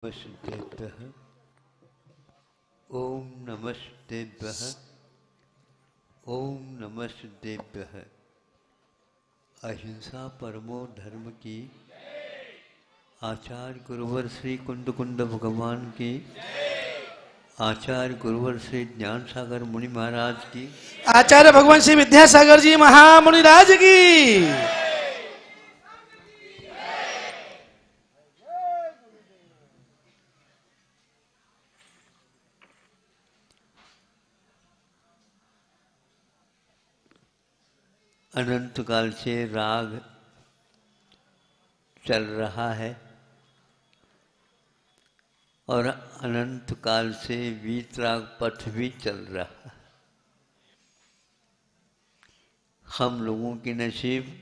नमस्तेभ्यः ओम नमस्तेभ्यः ओम नमस्तेभ्यः। अहिंसा परमो धर्म की, आचार्य गुरुवर श्री कुंड कुंड भगवान की, आचार्य गुरुवर श्री ज्ञान सागर मुनि महाराज की, आचार्य भगवान श्री विद्यासागर जी महामुनि राज की। अनंत काल से राग चल रहा है और अनंत काल से वीतराग पथ भी चल रहा है। हम लोगों की नसीब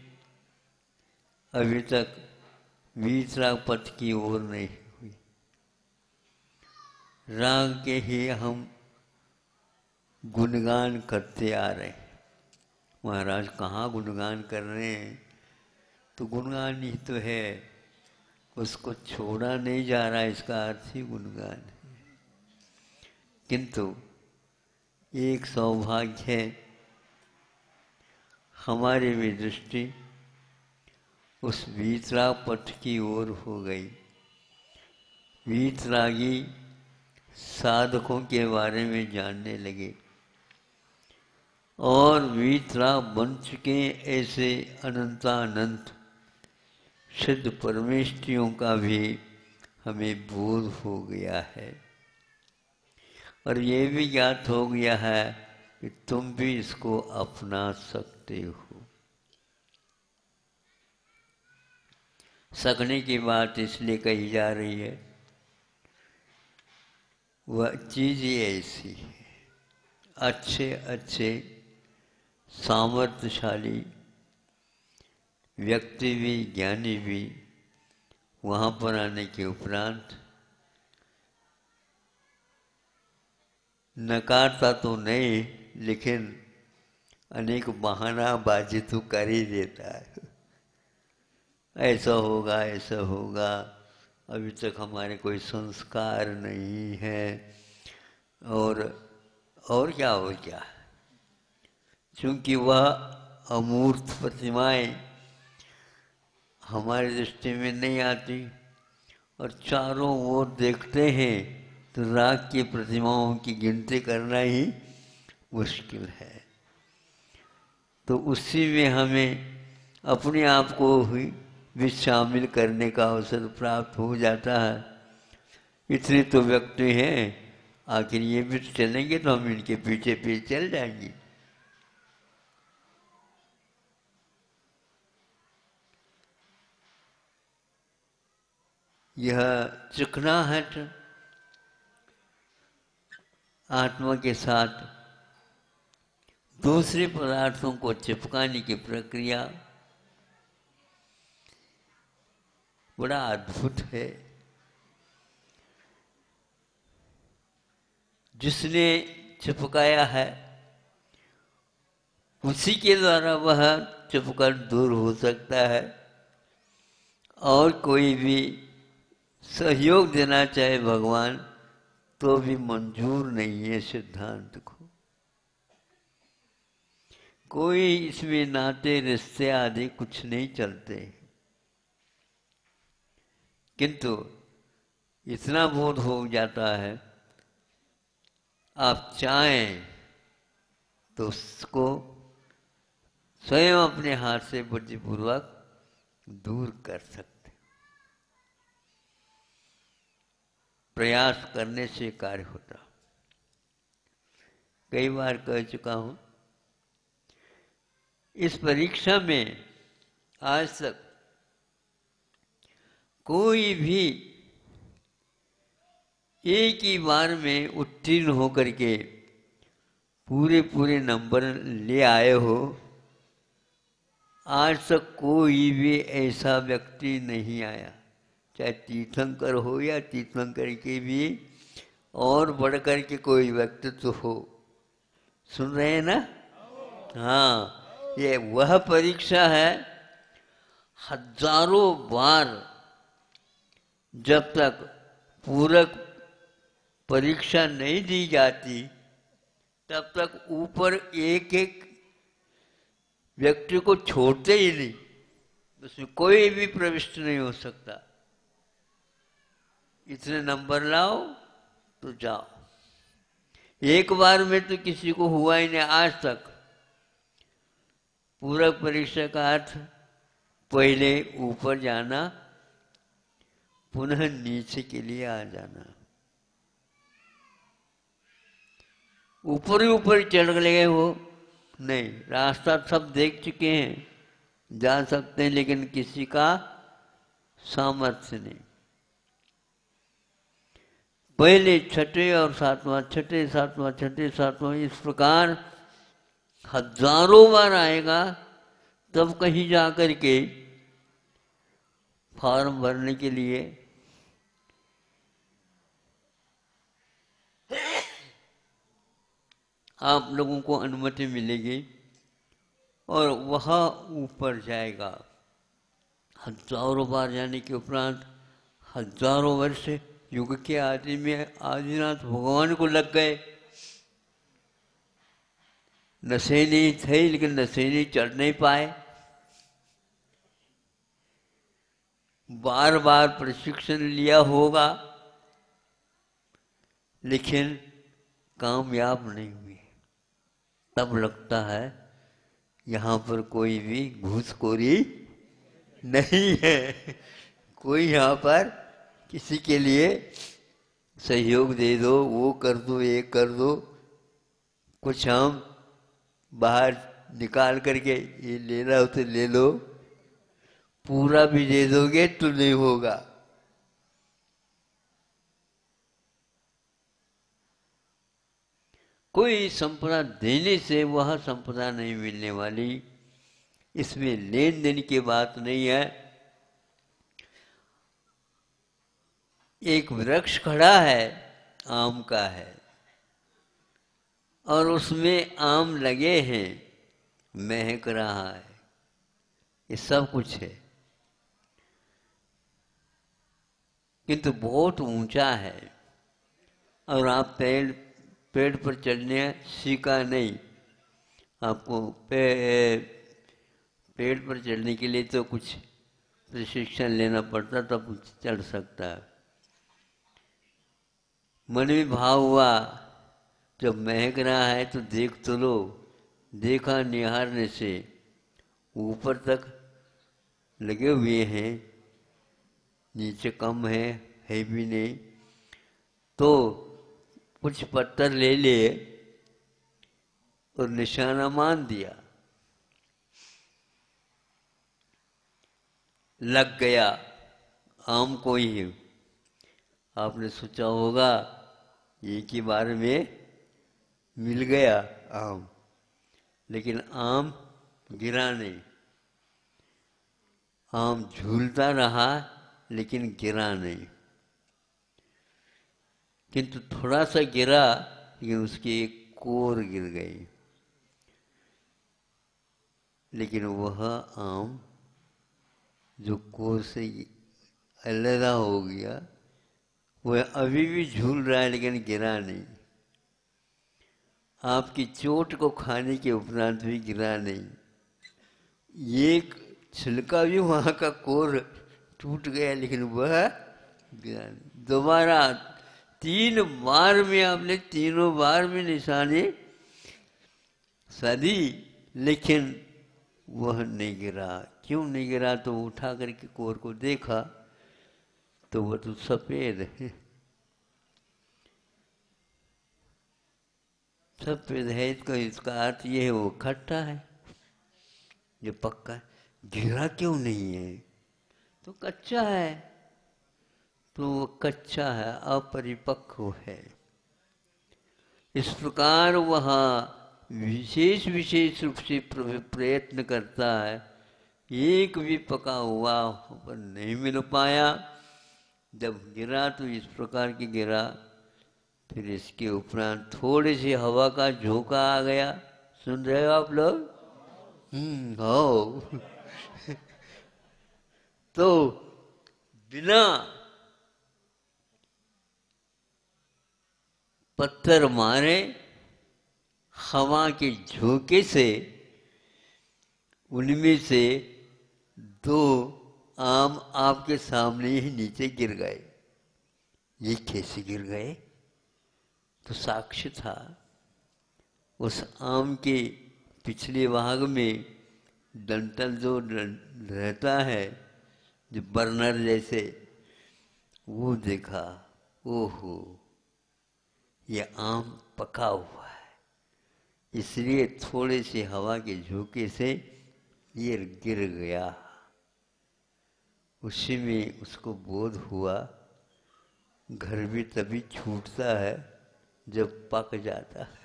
अभी तक वीतराग पथ की ओर नहीं हुई। राग के ही हम गुणगान करते आ रहे हैं। महाराज कहाँ गुणगान कर रहे हैं? तो गुणगान ही तो है, उसको छोड़ा नहीं जा रहा, इसका अर्थ ही गुणगान है। किंतु एक सौभाग्य है, हमारी भी दृष्टि उस वीतराग पथ की ओर हो गई। वीतरागी साधकों के बारे में जानने लगे और वीतराग बन चुके ऐसे अनंतानंत सिद्ध परमेष्ठियों का भी हमें बोध हो गया है और ये भी ज्ञात हो गया है कि तुम भी इसको अपना सकते हो। सकने की बात इसलिए कही जा रही है, वह चीज ही ऐसी है। अच्छे अच्छे सामर्थ्यशाली व्यक्ति भी, ज्ञानी भी वहाँ पर आने के उपरांत नकारता तो नहीं, लेकिन अनेक बहानाबाजी तो कर ही देता है। ऐसा होगा, ऐसा होगा, अभी तक हमारे कोई संस्कार नहीं है, और क्या हो क्या। क्योंकि वह अमूर्त प्रतिमाएं हमारी दृष्टि में नहीं आती और चारों ओर देखते हैं तो राग की प्रतिमाओं की गिनती करना ही मुश्किल है। तो उसी में हमें अपने आप को भी शामिल करने का अवसर प्राप्त हो जाता है। इतने तो व्यक्ति हैं, आखिर ये भी चलेंगे तो हम इनके पीछे पीछे चल जाएंगे। यह चिकनाहट आत्मा के साथ दूसरे पदार्थों को चिपकाने की प्रक्रिया बड़ा अद्भुत है। जिसने चिपकाया है उसी के द्वारा वह चिपकन दूर हो सकता है, और कोई भी सहयोग देना चाहे भगवान तो भी मंजूर नहीं है सिद्धांत को। कोई इसमें नाते रिश्ते आदि कुछ नहीं चलते। किंतु इतना बोध हो जाता है, आप चाहें तो उसको स्वयं अपने हाथ से बुद्धिपूर्वक दूर कर सकते। प्रयास करने से कार्य होता। कई बार कह चुका हूं, इस परीक्षा में आज तक कोई भी एक ही बार में उत्तीर्ण होकर के पूरे पूरे नंबर ले आए हो, आज तक कोई भी ऐसा व्यक्ति नहीं आया। चाहे तीर्थंकर हो या तीर्थंकर के भी और बढ़कर के कोई व्यक्तित्व हो। सुन रहे हैं ना? हाँ, ये वह परीक्षा है। हजारों बार जब तक पूरक परीक्षा नहीं दी जाती तब तक ऊपर एक एक व्यक्ति को छोड़ते ही नहीं, उसमें कोई भी प्रविष्ट नहीं हो सकता। इतने नंबर लाओ तो जाओ। एक बार में तो किसी को हुआ ही नहीं आज तक। पूरक परीक्षा का अर्थ पहले ऊपर जाना, पुनः नीचे के लिए आ जाना। ऊपर ही ऊपर चढ़ गए वो नहीं, रास्ता सब देख चुके हैं, जा सकते हैं, लेकिन किसी का सामर्थ्य नहीं। पहले छठे और सातवां, छठे सातवां, छठे सातवां, इस प्रकार हजारों बार आएगा, तब कहीं जा कर के फॉर्म भरने के लिए आप लोगों को अनुमति मिलेगी और वह ऊपर जाएगा। हजारों बार जाने के उपरांत हजारों वर्ष युग के आदि में आदिनाथ भगवान को लग गए। नशेनी थे लेकिन नशेनी चढ़ नहीं पाए। बार बार प्रशिक्षण लिया होगा लेकिन कामयाब नहीं हुए। तब लगता है यहाँ पर कोई भी घूसखोरी नहीं है, कोई यहाँ पर किसी के लिए सहयोग दे दो, वो कर दो, ये कर दो, कुछ हम बाहर निकाल करके ये लेना हो तो ले लो, पूरा भी दे दोगे तो नहीं होगा। कोई संपदा देने से वह संपदा नहीं मिलने वाली, इसमें लेन देन की बात नहीं है। एक वृक्ष खड़ा है, आम का है, और उसमें आम लगे हैं, महक रहा है, ये सब कुछ है, किंतु बहुत ऊंचा है और आप पेड़ पर चढ़ने सीखा नहीं। आपको पेड़ पर चढ़ने के लिए तो कुछ प्रशिक्षण लेना पड़ता, तब कुछ चढ़ सकता है। मन में भाव हुआ जब महक रहा है तो देख तो लो, देखा निहारने से ऊपर तक लगे हुए हैं, नीचे कम है भी नहीं, तो कुछ पत्थर ले लिए और निशाना मान दिया, लग गया आम को ही। आपने सोचा होगा एक ही बार में मिल गया आम, लेकिन आम गिरा नहीं, आम झूलता रहा लेकिन गिरा नहीं। किंतु थोड़ा सा गिरा लेकिन उसकी एक कोर गिर गई, लेकिन वह आम जो कोर से अलग हो गया वह अभी भी झूल रहा है लेकिन गिरा नहीं। आपकी चोट को खाने के उपरांत भी गिरा नहीं, एक छिलका भी वहाँ का कोर टूट गया लेकिन वह गिरा नहीं। दोबारा 3 बार में आपने तीनों बार में निशाने साधी लेकिन वह नहीं गिरा। क्यों नहीं गिरा? तो उठा करके कोर को देखा तो वह तो सफेद है, सफेद है, इसका अर्थ ये है वो खट्टा है, ये पक्का है। गिरा क्यों नहीं है? तो कच्चा है, तो वो कच्चा है, अपरिपक्व है। इस प्रकार वह विशेष रूप से प्रयत्न करता है, एक भी पका हुआ पर नहीं मिल पाया। जब गिरा तो इस प्रकार की गिरा, फिर इसके उपरांत थोड़ी सी हवा का झोंका आ गया। सुन रहे हो आप लोग? हो तो बिना पत्थर मारे, हवा के झोंके से उनमें से 2 आम आपके सामने ही नीचे गिर गए। ये कैसे गिर गए? तो साक्ष्य था, उस आम के पिछले भाग में डंठल जो रहता है, जो बर्नर जैसे, वो देखा, ओहो ये आम पका हुआ है, इसलिए थोड़े से हवा के झोंके से ये गिर गया। उसी में उसको बोध हुआ, घर भी तभी छूटता है जब पक जाता है।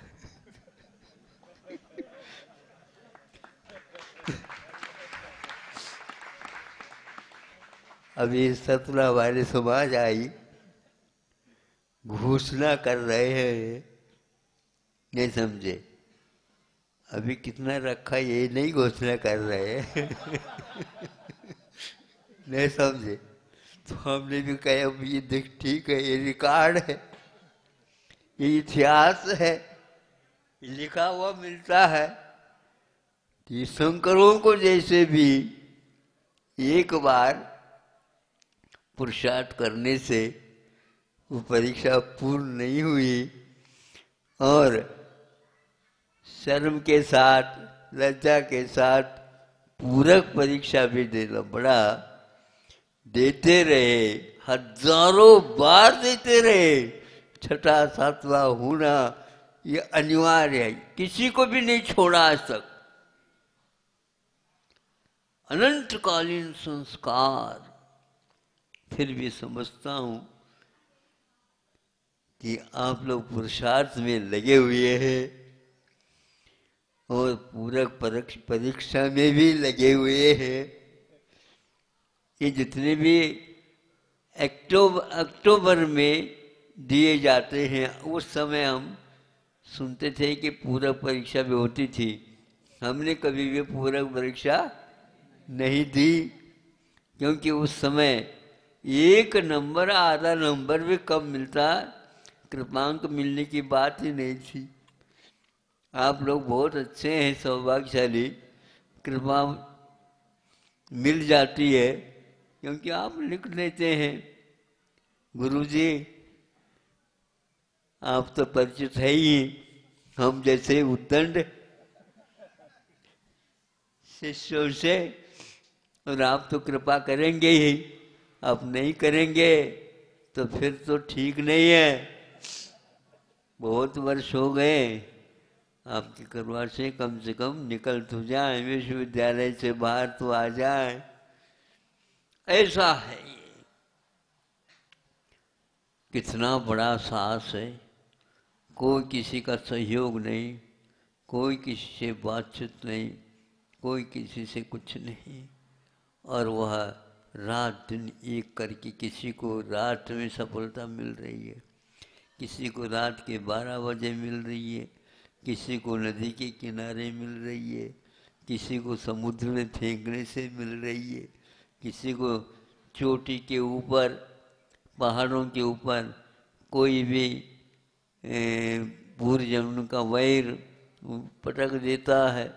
अभी सतना हमारे समाज आई, घोषणा कर रहे हैं, नहीं समझे? अभी कितना रखा ये नहीं घोषणा कर रहे हैं। नहीं समझे? तो हमने भी कहा अब ये देख ठीक है, ये रिकॉर्ड है, ये इतिहास है, लिखा हुआ मिलता है। तीर्थंकरों को जैसे भी एक बार पुरुषार्थ करने से वो परीक्षा पूर्ण नहीं हुई और शर्म के साथ, लज्जा के साथ पूरक परीक्षा भी देना पड़ा, देते रहे, हजारों बार देते रहे। 6ठा 7वां होना ये अनिवार्य है, किसी को भी नहीं छोड़ा आज तक। अनंतकालीन संस्कार। फिर भी समझता हूं कि आप लोग पुरुषार्थ में लगे हुए हैं और पूरक परीक्षा में भी लगे हुए हैं। ये जितने भी अक्टूबर में दिए जाते हैं, उस समय हम सुनते थे कि पूरक परीक्षा भी होती थी। हमने कभी भी पूरक परीक्षा नहीं दी, क्योंकि उस समय 1 नंबर, आधा नंबर भी कम मिलता, कृपांक मिलने की बात ही नहीं थी। आप लोग बहुत अच्छे हैं, सौभाग्यशाली, कृपा मिल जाती है, क्योंकि आप लिख लेते हैं। गुरुजी आप तो परिचित है ही, हम जैसे उद्दंड शिष्यों से, और आप तो कृपा करेंगे ही, आप नहीं करेंगे तो फिर तो ठीक नहीं है। बहुत वर्ष हो गए, आपकी कृपा से कम निकल तो जाए, विश्वविद्यालय से बाहर तो आ जाए। ऐसा है ये, कितना बड़ा साहस है। कोई किसी का सहयोग नहीं, कोई किसी से बातचीत नहीं, कोई किसी से कुछ नहीं, और वह रात दिन एक करके किसी को रात में सफलता मिल रही है, किसी को रात के 12 बजे मिल रही है, किसी को नदी के किनारे मिल रही है, किसी को समुद्र में फेंकने से मिल रही है, किसी को चोटी के ऊपर, पहाड़ों के ऊपर कोई भी पूर्वजन्म का वैर पटक देता है।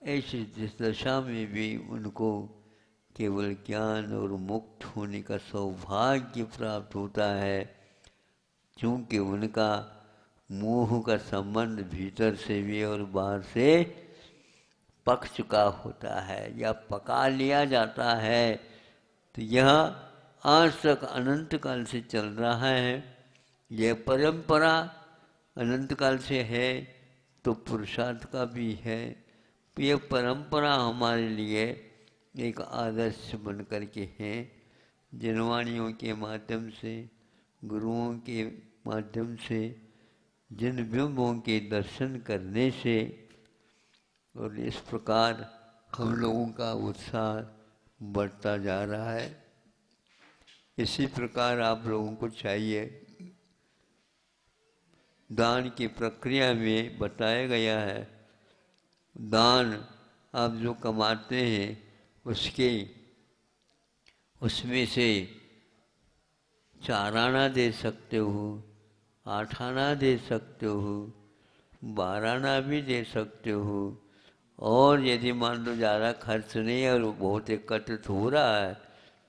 ऐसी दशा में भी उनको केवल ज्ञान और मुक्त होने का सौभाग्य प्राप्त होता है, क्योंकि उनका मोह का संबंध भीतर से भी और बाहर से पक चुका होता है या पका लिया जाता है। तो यह आज तक अनंत काल से चल रहा है, यह परंपरा अनंत काल से है, तो पुरुषार्थ का भी है। यह परंपरा हमारे लिए एक आदर्श बन कर के है। जिनवाणियों के माध्यम से, गुरुओं के माध्यम से, जिन बिंबों के दर्शन करने से, और इस प्रकार हम लोगों का उत्साह बढ़ता जा रहा है। इसी प्रकार आप लोगों को चाहिए, दान की प्रक्रिया में बताया गया है, दान आप जो कमाते हैं उसमें से 4 आना दे सकते हो, 8 आना दे सकते हो, 12 आना भी दे सकते हो, और यदि मान लो ज़्यादा खर्च नहीं है और बहुत एकत्रित हो रहा है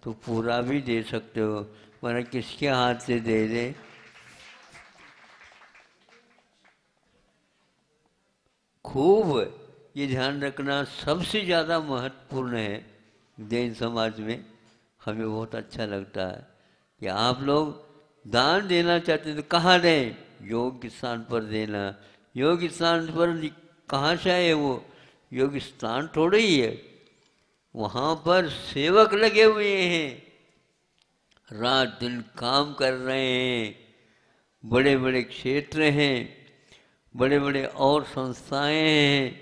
तो पूरा भी दे सकते हो, वरना किसके हाथ से दे दे। खूब ये ध्यान रखना सबसे ज़्यादा महत्वपूर्ण है जैन समाज में। हमें बहुत अच्छा लगता है कि आप लोग दान देना चाहते हैं तो कहाँ दें? योग्य स्थान पर देना। योग्य स्थान पर कहाँ से है वो? योग्य स्थान थोड़े ही है, वहाँ पर सेवक लगे हुए हैं, रात दिन काम कर रहे हैं, बड़े बड़े क्षेत्र हैं, बड़े बड़े और संस्थाएं हैं,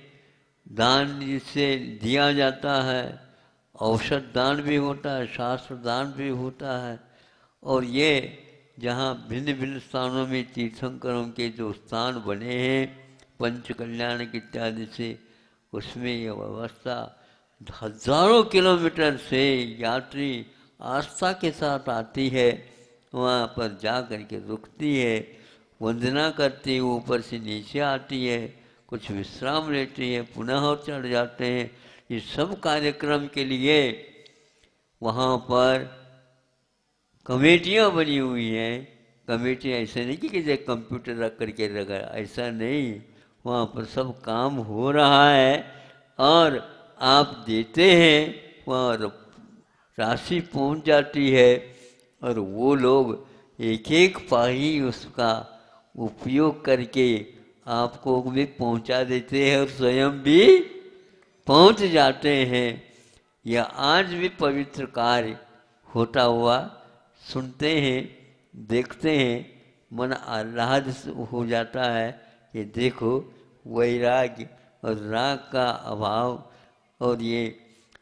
दान जिससे दिया जाता है, औषध दान भी होता है, शास्त्र दान भी होता है। और ये जहाँ भिन्न भिन्न स्थानों में तीर्थंकरों के जो स्थान बने हैं पंच कल्याण इत्यादि से, उसमें यह व्यवस्था हजारों किलोमीटर से यात्री आस्था के साथ आती है, वहाँ पर जा कर के रुकती है, वंदना करती है, ऊपर से नीचे आती है, कुछ विश्राम लेती है, पुनः और चढ़ जाते हैं। इस सब कार्यक्रम के लिए वहाँ पर कमेटियाँ बनी हुई हैं। कमेटियाँ ऐसे नहीं कि किसी कंप्यूटर रख करके रखा, ऐसा नहीं, वहाँ पर सब काम हो रहा है और आप देते हैं, वहाँ राशि पहुँच जाती है और वो लोग एक एक पाही उसका उपयोग करके आपको भी पहुँचा देते हैं और स्वयं भी पहुँच जाते हैं। यह आज भी पवित्र कार्य होता हुआ सुनते हैं, देखते हैं, मन आह्लाद हो जाता है कि देखो वैराग्य और राग का अभाव, और ये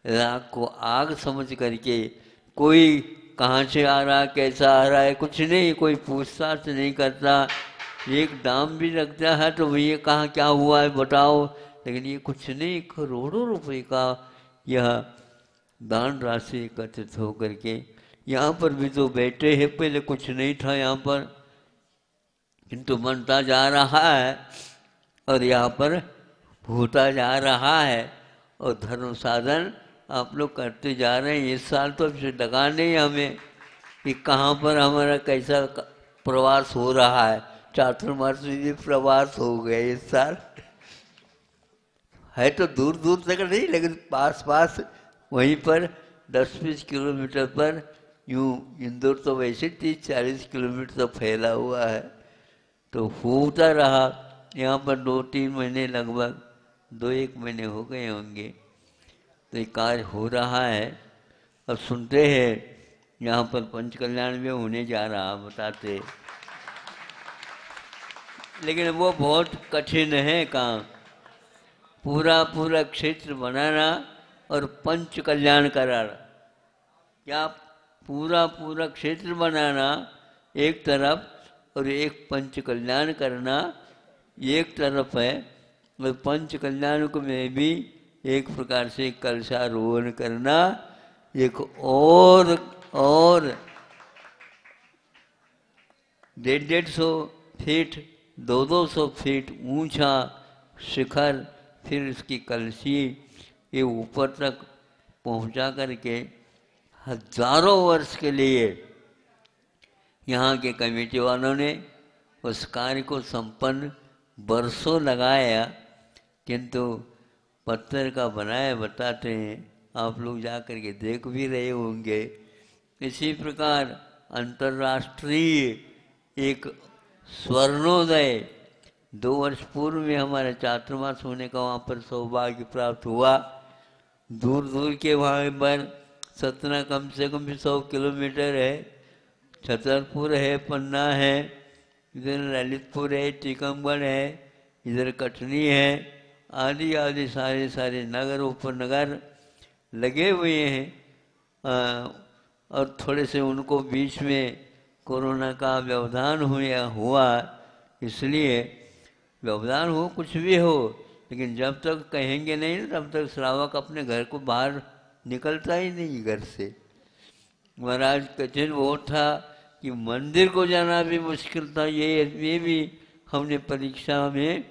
राग को आग समझ करके कोई कहाँ से आ रहा, कैसा आ रहा है, कुछ नहीं, कोई पूछताछ नहीं करता। एक दाम भी लगता है तो भैया कहाँ क्या हुआ है बताओ, लेकिन ये कुछ नहीं, करोड़ों रुपए का यह दान राशि एकत्रित हो करके यहाँ पर भी तो बैठे हैं, पहले कुछ नहीं था यहाँ पर, किंतु बनता जा रहा है और यहाँ पर होता जा रहा है, और धर्म साधन आप लोग करते जा रहे हैं। इस साल तो लगा नहीं हमें कि कहाँ पर हमारा कैसा प्रवास हो रहा है। चातुर्मास में प्रवास हो गए इस साल, है तो दूर दूर तक नहीं, लेकिन पास पास वहीं पर 10-20 किलोमीटर पर, यूँ इंदौर तो वैसे 30-40 किलोमीटर तक फैला हुआ है। तो होता रहा यहाँ पर 2-3 महीने, लगभग 2-1 महीने हो गए होंगे, तो ये कार्य हो रहा है। अब सुनते हैं यहाँ पर पंच कल्याण में होने जा रहा, बताते, लेकिन वो बहुत कठिन है काम। पूरा पूरा क्षेत्र बनाना और पंच कल्याण कराना, क्या पूरा पूरा क्षेत्र बनाना एक तरफ, और एक पंच कल्याण करना एक तरफ है। और पंच कल्याण को में भी एक प्रकार से कलशारोहण करना, एक और 150-150 फीट 200 फीट ऊंचा शिखर, फिर इसकी कलशी ये ऊपर तक पहुंचा करके हजारों वर्ष के लिए यहाँ के कमेटी वालों ने उस कार्य को संपन्न बरसों लगाया, किंतु पत्थर का बनाया बताते हैं, आप लोग जा कर के देख भी रहे होंगे। इसी प्रकार अंतर्राष्ट्रीय एक स्वर्णोदय 2 वर्ष पूर्व में हमारे चातुर्मास होने का वहाँ पर सौभाग्य प्राप्त हुआ। दूर दूर के वहाँ पर सतना कम से कम 100 किलोमीटर है, छतरपुर है, पन्ना है, इधर ललितपुर है, टीकमगढ़ है, इधर कटनी है, आदि आदि सारे सारे नगर उपनगर लगे हुए हैं। और थोड़े से उनको बीच में कोरोना का व्यवधान हुआ, इसलिए व्यवधान हो कुछ भी हो, लेकिन जब तक कहेंगे नहीं तब तक श्रावक अपने घर को बाहर निकलता ही नहीं घर से। महाराज कठिन बहुत था कि मंदिर को जाना भी मुश्किल था। ये भी हमने परीक्षा में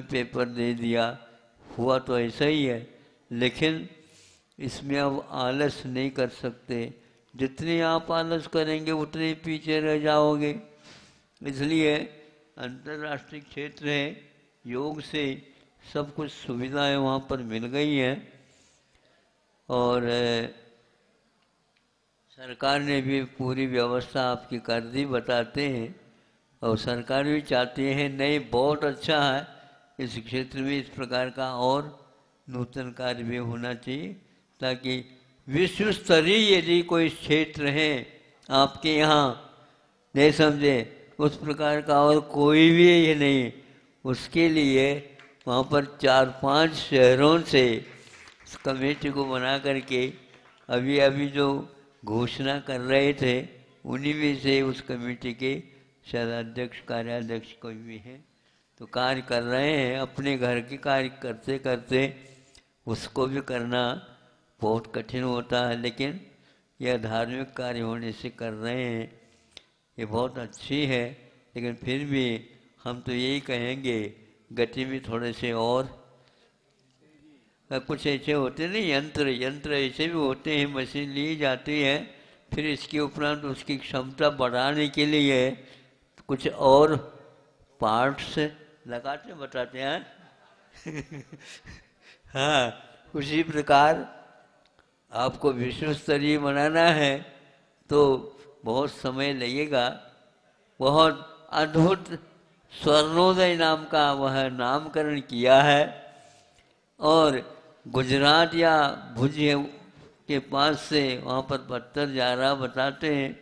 पेपर दे दिया, हुआ तो ऐसा ही है। लेकिन इसमें अब आलस नहीं कर सकते, जितने आप आलस करेंगे उतने पीछे रह जाओगे। इसलिए अंतर्राष्ट्रीय क्षेत्र है, योग से सब कुछ सुविधाएं वहाँ पर मिल गई हैं और सरकार ने भी पूरी व्यवस्था आपकी कर दी, बताते हैं। और सरकार भी चाहती है नहीं, बहुत अच्छा है, इस क्षेत्र में इस प्रकार का और नूतन कार्य भी होना चाहिए, ताकि विश्व स्तरीय यदि कोई क्षेत्र है आपके यहाँ, नहीं समझे, उस प्रकार का और कोई भी ये नहीं, उसके लिए वहाँ पर 4-5 शहरों से इस कमेटी को बना करके अभी जो घोषणा कर रहे थे, उन्हीं में से उस कमेटी के शायद अध्यक्ष, कार्याध्यक्ष कोई भी है, तो कार्य कर रहे हैं। अपने घर के कार्य करते करते उसको भी करना बहुत कठिन होता है, लेकिन यह धार्मिक कार्य होने से कर रहे हैं, ये बहुत अच्छी है। लेकिन फिर भी हम तो यही कहेंगे, गति में थोड़े से और कुछ ऐसे होते नहीं, यंत्र ऐसे भी होते हैं, मशीन ली जाती है, फिर इसके उपरांत उसकी क्षमता बढ़ाने के लिए कुछ और पार्ट्स लगाते बताते हैं हाँ, उसी प्रकार आपको विश्व स्तरीय बनाना है तो बहुत समय लगेगा। बहुत अद्भुत स्वर्णोदय नाम का वह नामकरण किया है और गुजरात या भुज के पास से वहाँ पर पत्थर जा रहा बताते हैं,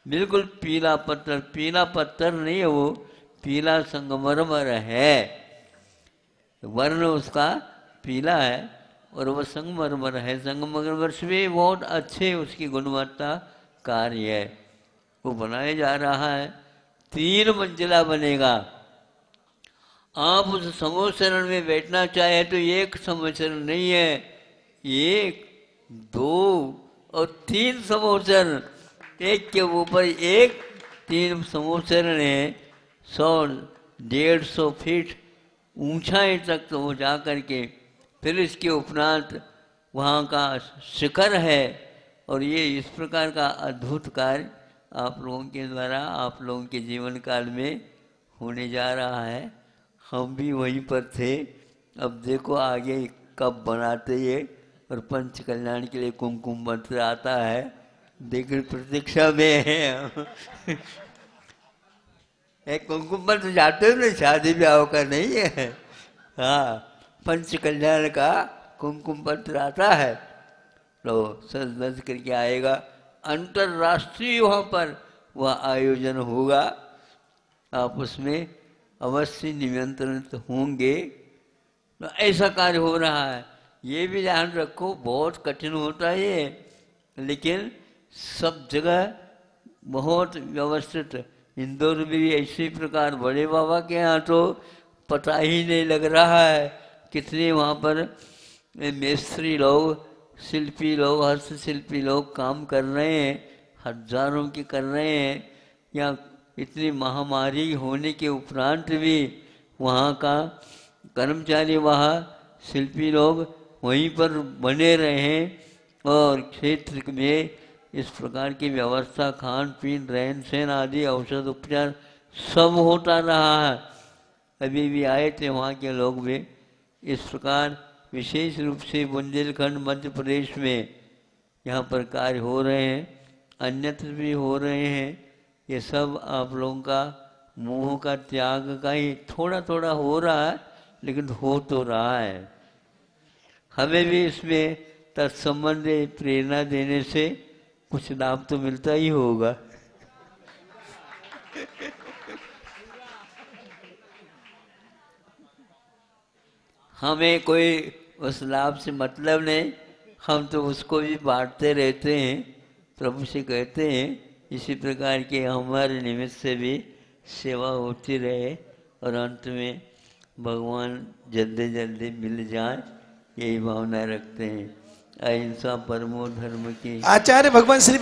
बिल्कुल पीला पत्थर नहीं है, वो पीला संगमरमर है, वर्ण उसका पीला है और वह संगमरमर है। संगमरमर से भी बहुत अच्छे उसकी गुणवत्ता कार्य है, वो बनाया जा रहा है। 3 मंजिला बनेगा। आप उस समोचरण में बैठना चाहे तो एक समोचरण नहीं है, 1, 2 और 3 समोचरण, एक के ऊपर एक 3 समोचरण है। 100-150 फीट ऊंचाई तक तो वो जा करके फिर इसके उपरांत वहाँ का शिखर है और ये इस प्रकार का अद्भुत कार्य आप लोगों के द्वारा आप लोगों के जीवन काल में होने जा रहा है। हम भी वहीं पर थे, अब देखो आगे कब बनाते ये, और पंच कल्याण के लिए कुमकुम मंत्र आता है, देखिए प्रतीक्षा में है एक कुमकुम मंत्र जाते हो ना, शादी ब्याह का नहीं है, हाँ, पंच कल्याण का कुमकुम मंत्र आता है तो सज करके आएगा। अंतर्राष्ट्रीय वहाँ पर वह आयोजन होगा, आप उसमें अवश्य निमंत्रित होंगे। तो ऐसा कार्य हो रहा है, ये भी ध्यान रखो, बहुत कठिन होता है ये, लेकिन सब जगह बहुत व्यवस्थित। इंदौर में भी इसी प्रकार बड़े बाबा के यहाँ तो पता ही नहीं लग रहा है कितने वहाँ पर मिस्त्री लोग, शिल्पी लोग, हस्तशिल्पी लोग काम कर रहे हैं, हजारों के कर रहे हैं। या इतनी महामारी होने के उपरांत भी वहाँ का कर्मचारी, वहाँ शिल्पी लोग वहीं पर बने रहे और क्षेत्र में इस प्रकार की व्यवस्था, खान पीन, रहन सहन आदि, औषध उपचार सब होता रहा है। अभी भी आए थे वहाँ के लोग भी। इस प्रकार विशेष रूप से बुंदेलखंड मध्य प्रदेश में यहाँ पर कार्य हो रहे हैं, अन्यत्र भी हो रहे हैं। ये सब आप लोगों का मोह का त्याग का ही थोड़ा थोड़ा हो रहा है, लेकिन हो तो रहा है। हमें भी इसमें तत्संबंध प्रेरणा देने से कुछ लाभ तो मिलता ही होगा हमें कोई उस लाभ से मतलब नहीं, हम तो उसको भी बांटते रहते हैं, प्रभु से कहते हैं इसी प्रकार के हमारे निमित्त से भी सेवा होती रहे और अंत में भगवान जल्दी जल्दी मिल जाए, यही भावना रखते हैं। अहिंसा परमो धर्म की। आचार्य भगवान श्री